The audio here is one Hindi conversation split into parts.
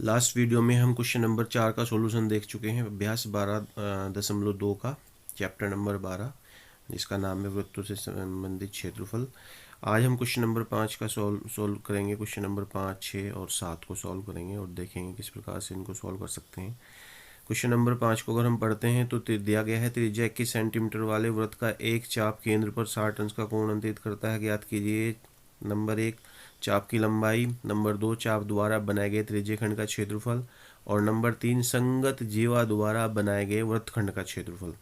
लास्ट वीडियो में हम क्वेश्चन नंबर 4 का सॉल्यूशन देख चुके हैं। अभ्यास 12.2 का चैप्टर नंबर 12, जिसका नाम है वृत्तों से संबंधित क्षेत्रफल। आज हम क्वेश्चन नंबर 5 का सॉल्व करेंगे। क्वेश्चन नंबर 5, 6 और 7 को सॉल्व करेंगे और देखेंगे किस प्रकार से इनको सॉल्व कर सकते हैं। क्वेश्चन नंबर 5 को अगर हम पढ़ते हैं तो दिया गया है त्रिज्या 21 सेंटीमीटर वाले वृत्त का एक चाप केंद्र पर 60 अंश का कोण अंकित करता है। ज्ञात कीजिए नंबर 1 चाप की लंबाई, नंबर 2 चाप द्वारा बनाए गए त्रिज्यखंड का क्षेत्रफल और नंबर 3 संगत जीवा द्वारा बनाए गए वृत्तखंड का क्षेत्रफल।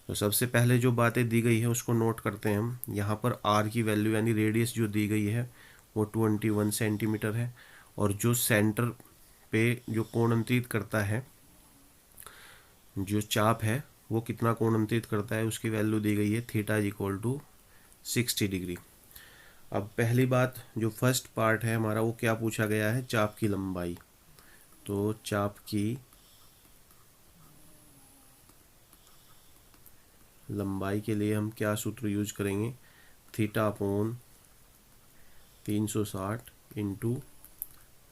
तो सबसे पहले जो बातें दी गई है उसको नोट करते हैं हम। यहाँ पर आर की वैल्यू यानी रेडियस जो दी गई है वो 21 सेंटीमीटर है और जो सेंटर पे जो कोण अंकित करता है, जो चाप है वो कितना कोण अंकित करता है उसकी वैल्यू दी गई है theta is equal to 60 degree. अब पहली बात, जो फर्स्ट पार्ट है हमारा, वो क्या पूछा गया है? चाप की लंबाई। तो चाप की लंबाई के लिए हम क्या सूत्र यूज करेंगे? Theta upon 360 into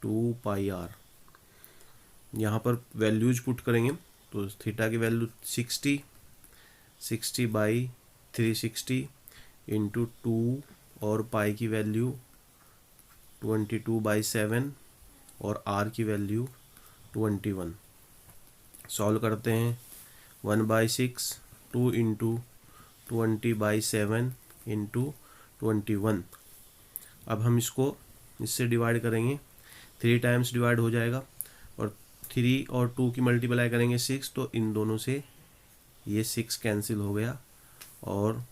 2 pi R. यहाँ पर वैल्यूज पुट करेंगे तो थीटा की वैल्यू 60 बाई 360 इंटू 2 और पाई की वैल्यू 22/7 और आर की वैल्यू 21। सॉल्व करते हैं। 1/6, 2 इंटू 20/7 इंटू 21। अब हम इससे डिवाइड करेंगे, 3 टाइम्स डिवाइड हो जाएगा और 3 और 2 की मल्टीप्लाई करेंगे 6, तो इन दोनों से ये 6 कैंसिल हो गया और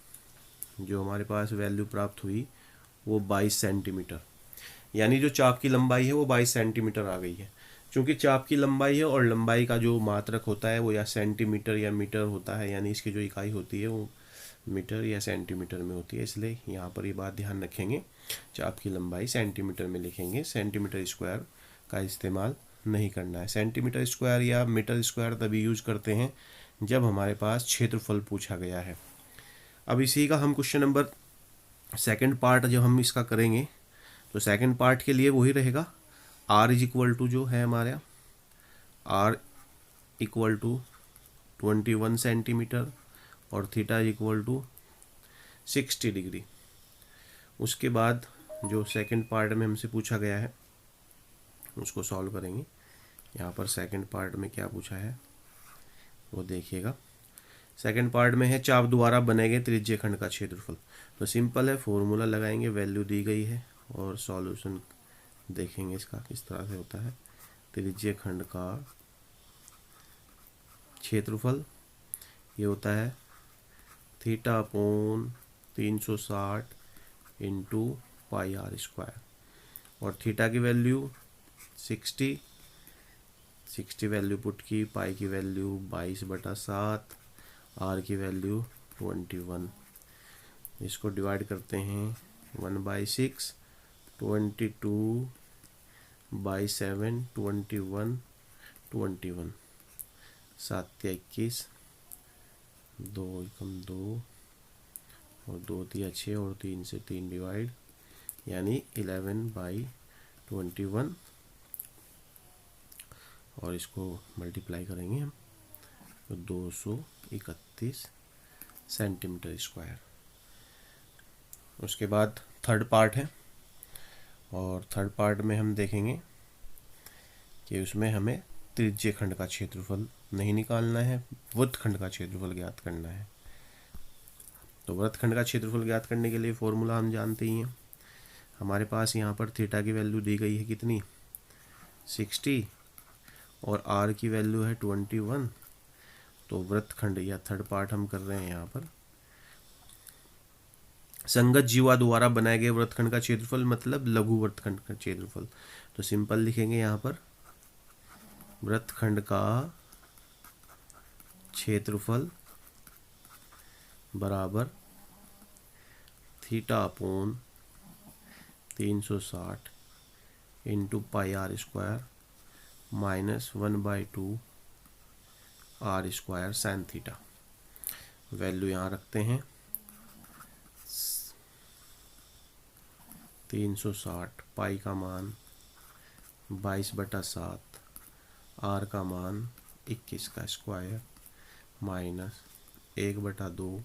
जो हमारे पास वैल्यू प्राप्त हुई वो 22 सेंटीमीटर। यानी जो चाप की लंबाई है वो 22 सेंटीमीटर आ गई है। क्योंकि चाप की लंबाई है और लंबाई का जो मात्रक होता है वो या सेंटीमीटर या मीटर होता है, यानी इसकी जो इकाई होती है वो मीटर या सेंटीमीटर में होती है, इसलिए यहाँ पर ये बात ध्यान रखेंगे। चाप की लंबाई सेंटीमीटर में लिखेंगे, सेंटीमीटर स्क्वायर का इस्तेमाल नहीं करना है। सेंटीमीटर स्क्वायर या मीटर स्क्वायर तभी यूज करते हैं जब हमारे पास क्षेत्रफल पूछा गया है। अब इसी का हम क्वेश्चन नंबर सेकंड पार्ट जब हम इसका करेंगे तो सेकंड पार्ट के लिए वही रहेगा। आर इज इक्वल टू जो है हमारा आर इक्वल टू 21 सेंटीमीटर और theta is equal to 60 degree. उसके बाद जो सेकंड पार्ट में हमसे पूछा गया है उसको सॉल्व करेंगे। यहाँ पर सेकंड पार्ट में क्या पूछा है वो देखिएगा। सेकंड पार्ट में है चाप द्वारा बने गए त्रिज्यखंड का क्षेत्रफल। तो सिंपल है, फॉर्मूला लगाएंगे, वैल्यू दी गई है और सॉल्यूशन देखेंगे इसका किस तरह से होता है। त्रिज्यखंड का क्षेत्रफल ये होता है theta upon 360 into pi R square और थीटा की वैल्यू 60 वैल्यू पुट की, पाई की वैल्यू 22/7, आर की वैल्यू 21। इसको डिवाइड करते हैं 1/6, 22/7, 21, 21, 7 या 21, 2 एकम 2 और 2 तिया 6 और 3 से 3 डिवाइड, यानी 11/21 और इसको मल्टीप्लाई करेंगे हम तो 231 सेंटीमीटर स्क्वायर। उसके बाद थर्ड पार्ट है और थर्ड पार्ट में हम देखेंगे कि उसमें हमें त्रिज्यखंड का क्षेत्रफल नहीं निकालना है, वृत्तखंड का क्षेत्रफल ज्ञात करना है। तो वृत्तखंड का क्षेत्रफल ज्ञात करने के लिए फॉर्मूला हम जानते ही हैं। हमारे पास यहाँ पर थीटा की वैल्यू दी गई है कितनी? 60 और आर की वैल्यू है 21। तो वृत्तखंड या थर्ड पार्ट हम कर रहे हैं यहाँ पर संगत जीवा द्वारा बनाए गए वृत्तखंड का क्षेत्रफल, मतलब लघु वृत्तखंड का क्षेत्रफल। तो सिंपल लिखेंगे यहाँ पर वृत्तखंड का क्षेत्रफल बराबर theta upon 360 into pi R square minus 1/2 R square sine theta. Value यहाँ रखते हैं 360, पाई का मान 22/7 आर का मान 21 का स्क्वायर माइनस 1/2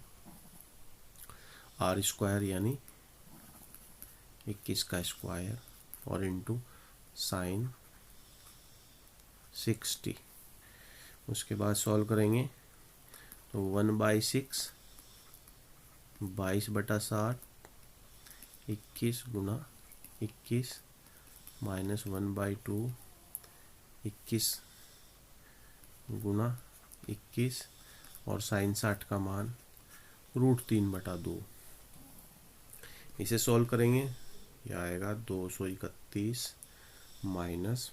आर स्क्वायर यानी 21 का स्क्वायर और इंटू साइन 60। उसके बाद सॉल्व करेंगे तो 1/6 22/7 21 गुना 21 माइनस 1/2 21 गुना 21 और साइन 60 का मान √3/2। इसे सॉल्व करेंगे, यह आएगा 231 माइनस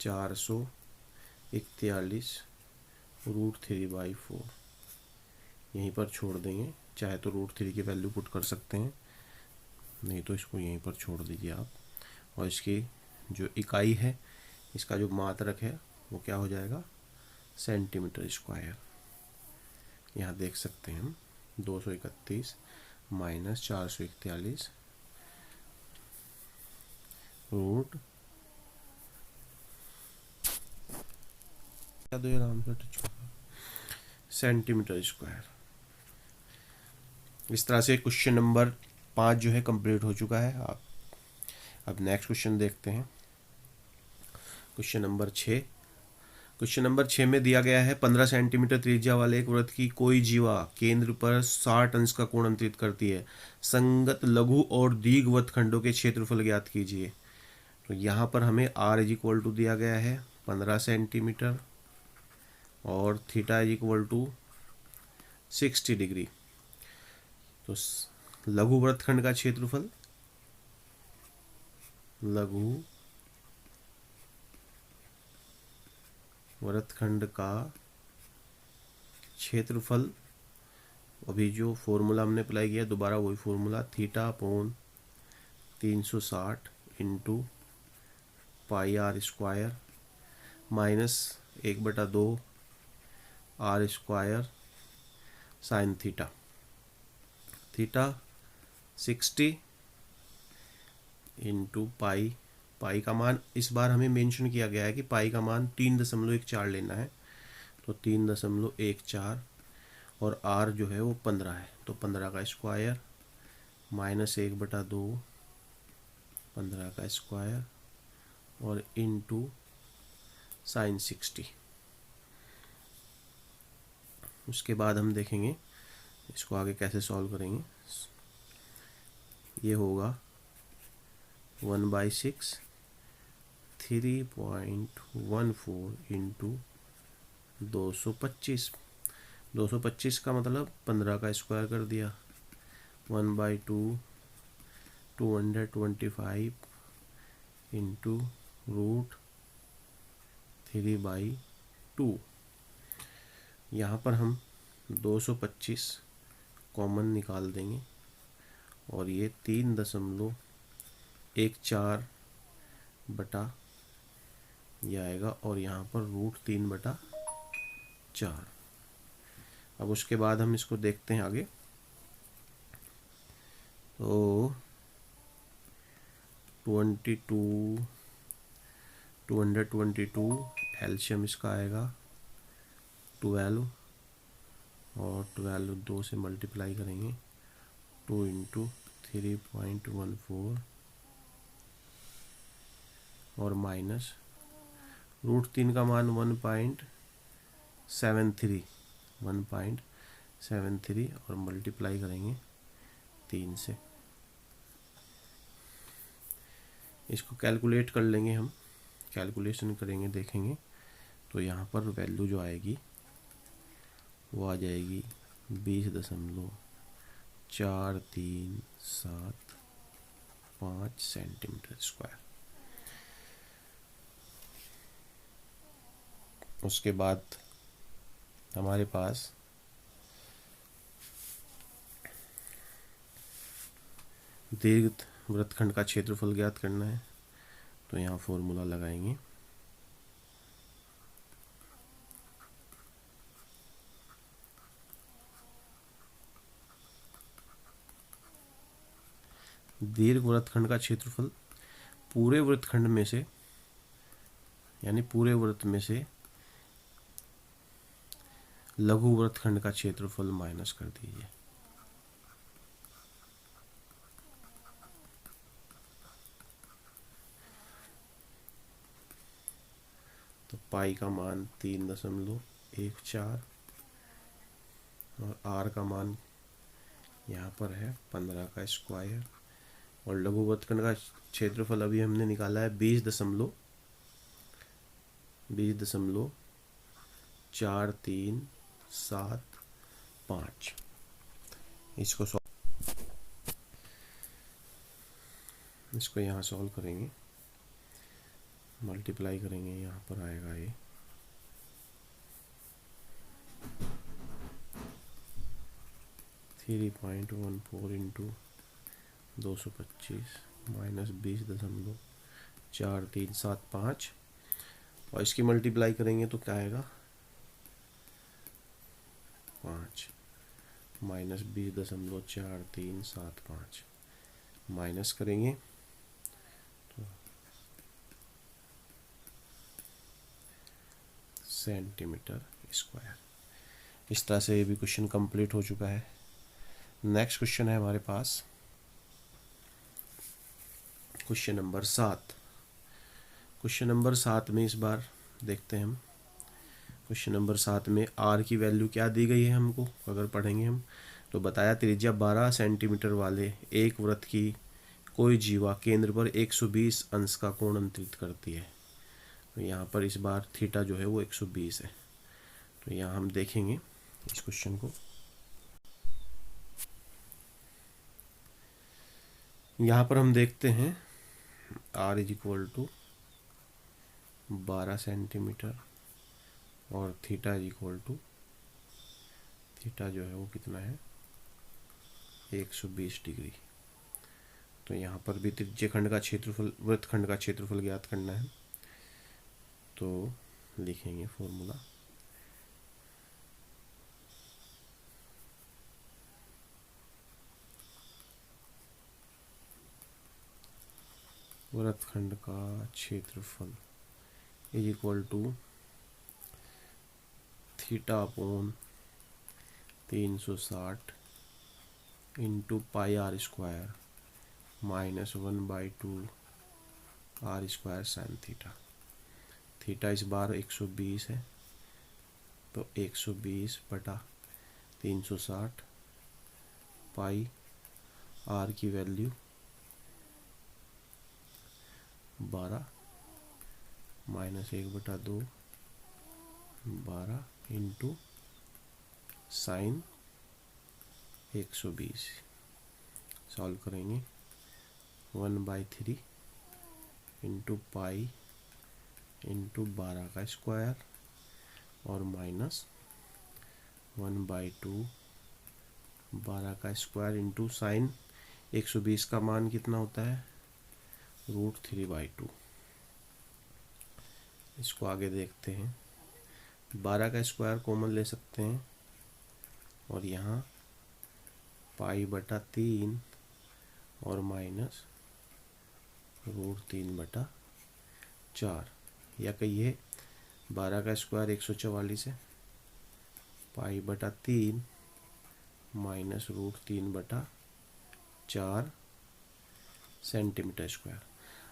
441 √3/4। यहीं पर छोड़ देंगे, चाहे तो √3 की वैल्यू पुट कर सकते हैं, नहीं तो इसको यहीं पर छोड़ दीजिए आप। और इसकी जो इकाई है, इसका जो मात्रक है वो क्या हो जाएगा, सेंटीमीटर स्क्वायर। यहाँ देख सकते हैं हम 231 माइनस 441 रूट सेंटीमीटर स्क्वायर। इस तरह से क्वेश्चन नंबर 5 जो है कंप्लीट हो चुका है। आप अब नेक्स्ट क्वेश्चन देखते हैं, क्वेश्चन नंबर 6। क्वेश्चन नंबर 6 में दिया गया है 15 सेंटीमीटर त्रिज्या वाले एक वृत्त की कोई जीवा केंद्र पर 60 अंश का कोण अंतरित करती है। संगत लघु और दीर्घ वृत्तखंडों के क्षेत्रफल ज्ञात कीजिए। तो यहाँ पर हमें r = दिया गया है 15 सेंटीमीटर और थीटा = 60 डिग्री। तो लघु वृत्तखंड का क्षेत्रफल, लघु वृत्तखंड का क्षेत्रफल, अभी जो फॉर्मूला हमने अप्लाई किया दोबारा वही formula, θ/360 into πr² minus 1/2 r² sine theta. Theta 60 into pi का मान इस बार हमें मेंशन किया गया है कि पाई का मान 3.14 लेना है, तो 3.14 और r जो है वो 15 है, तो 15 का स्क्वायर माइनस 1/2 15 का स्क्वायर और इंटू साइन 60। उसके बाद हम देखेंगे इसको आगे कैसे सॉल्व करेंगे। ये होगा 1/6 3.14 इंटू 225। 225 का मतलब 15 का स्क्वायर कर दिया, 1/2 225 इंटू √3/2। यहाँ पर हम 225 कॉमन निकाल देंगे और ये 3.14 बटा ये आएगा और यहाँ पर √3/4। अब उसके बाद हम इसको देखते हैं आगे। तो 222 एलसीएम इसका आएगा 12 और 12 2 से मल्टीप्लाई करेंगे, 2 इंटू 3.14 और माइनस √3 का मान 1.73 और मल्टीप्लाई करेंगे 3 से। इसको कैलकुलेट कर लेंगे हम, कैलकुलेशन करेंगे देखेंगे तो यहाँ पर वैल्यू जो आएगी वो आ जाएगी 20.4375 सेंटीमीटर स्क्वायर। उसके बाद हमारे पास दीर्घ वृत्तखंड का क्षेत्रफल ज्ञात करना है, तो यहाँ फॉर्मूला लगाएंगे। दीर्घ वृत्तखंड का क्षेत्रफल पूरे वृत्तखंड में से यानी पूरे वृत्त में से लघु वृत्तखंड का क्षेत्रफल माइनस कर दीजिए। तो पाई का मान 3.14 और आर का मान यहाँ पर है 15 का स्क्वायर, और लघु वृत्तखंड का क्षेत्रफल अभी हमने निकाला है 20.4375। इसको यहाँ सॉल्व करेंगे, मल्टीप्लाई करेंगे, यहाँ पर आएगा ये 3.14 इंटू 225 माइनस 20.4375, और इसकी मल्टीप्लाई करेंगे तो क्या आएगा 5 माइनस 20.4375 माइनस करेंगे तो सेंटीमीटर स्क्वायर। इस तरह से ये भी क्वेश्चन कंप्लीट हो चुका है। नेक्स्ट क्वेश्चन है हमारे पास क्वेश्चन नंबर 7। क्वेश्चन नंबर 7 में इस बार देखते हैं हम, क्वेश्चन नंबर 7 में आर की वैल्यू क्या दी गई है हमको, अगर पढ़ेंगे हम तो बताया त्रिज्या 12 सेंटीमीटर वाले एक वृत्त की कोई जीवा केंद्र पर 120 अंश का कोण अंतरित करती है। तो यहाँ पर इस बार थीटा जो है वो 120 है। तो यहाँ हम देखेंगे इस क्वेश्चन को। यहाँ पर हम देखते हैं r is equal to 12 centimetre और theta is equal to, theta जो है वो कितना है 120 डिग्री। तो यहाँ पर भी त्रिज्य खंड का क्षेत्रफल, वृत्तखंड का क्षेत्रफल ज्ञात करना है। तो लिखेंगे फॉर्मूला, वृत्तखंड का क्षेत्रफल is equal to theta upon 360 into pi R square minus 1/2 R square sine theta. Theta इस बार 120 है, तो 120/360 पाई आर की value 12 minus 1/2 12 into sine 120। Solve करेंगे 1/3 इंटू पाई इंटू 12 का स्क्वायर और माइनस 1/2 12 का स्क्वायर इंटू साइन 120 का मान कितना होता है √3/2। इसको आगे देखते हैं। 12 का स्क्वायर कॉमन ले सकते हैं और यहाँ π/3 और माइनस √3/4, या कहिए 12 का स्क्वायर 144 है, π/3 माइनस √3/4 सेंटीमीटर स्क्वायर।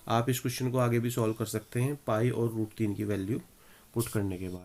आप इस क्वेश्चन को आगे भी सॉल्व कर सकते हैं पाई और √3 की वैल्यू पुट करने के बाद।